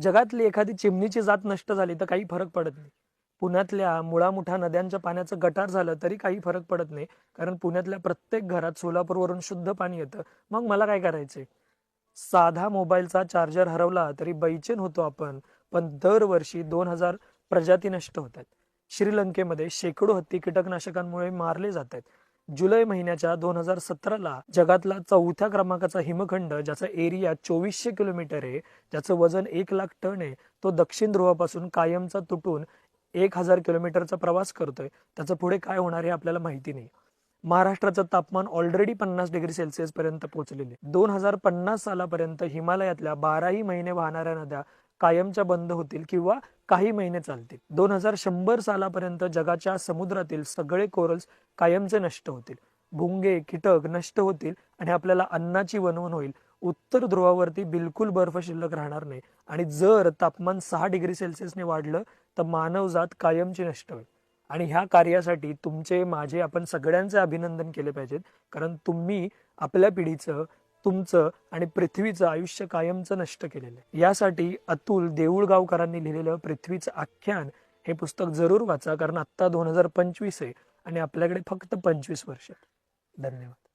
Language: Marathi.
जगातली एखादी चिमणीची जात नष्ट झाली तर काही फरक पडत नाही. पुण्यातल्या मुळामुठा नद्यांच्या पाण्याचं गटार झालं तरी काही फरक पडत नाही, कारण पुण्यातल्या प्रत्येक घरात सोलापूरवरून शुद्ध पाणी येतं. मग मला काय करायचंय? साधा मोबाईलचा चार्जर हरवला तरी बैचेन होतो आपण, पण दरवर्षी 2,000 प्रजाती नष्ट होतात. श्रीलंकेमध्ये शेकडो हत्ती कीटकनाशकांमुळे मारले जात आहेत. जुलै महिन्याच्या 2017ला जगातला 4थ्या क्रमांकाचा हिमखंड, ज्याचा एरिया 2400 किलोमीटर आहे, ज्याचं वजन 1 लाख टन आहे, तो दक्षिण ध्रुवापासून कायमचा तुटून 1,000 किलोमीटरचा प्रवास करतोय. त्याचं पुढे काय होणार हे आपल्याला माहिती नाही. महाराष्ट्राचं तापमान ऑलरेडी 50 डिग्री सेल्सिअस पर्यंत पोहोचलेले. 2050 सालापर्यंत हिमालयातल्या 12ही महिने वाहणाऱ्या नद्या कायमच्या बंद होतील किंवा काही महिने चालतील. 2100 सालापर्यंत जगाच्या समुद्रातील सगळे कोरल्स कायमचे नष्ट होतील. भुंगे कीटक नष्ट होतील आणि आपल्याला अन्नाची वणवण होईल. उत्तर ध्रुवावरती बिलकुल बर्फ शिल्लक राहणार नाही आणि जर तापमान 6 डिग्री सेल्सिअसने वाढलं तर मानवजात कायमची नष्ट होईल. आणि ह्या कार्यासाठी तुमचे, माझे, आपण सगळ्यांचे अभिनंदन केले पाहिजेत, कारण तुम्ही आपल्या पिढीचं, तुमचं आणि पृथ्वीचं आयुष्य कायमचं नष्ट केलेलं आहे. यासाठी अतुल देऊळगावकरांनी लिहिलेलं पृथ्वीचं आख्यान हे पुस्तक जरूर वाचा, कारण आत्ता 2025 आहे आणि आपल्याकडे फक्त 25 वर्ष. धन्यवाद.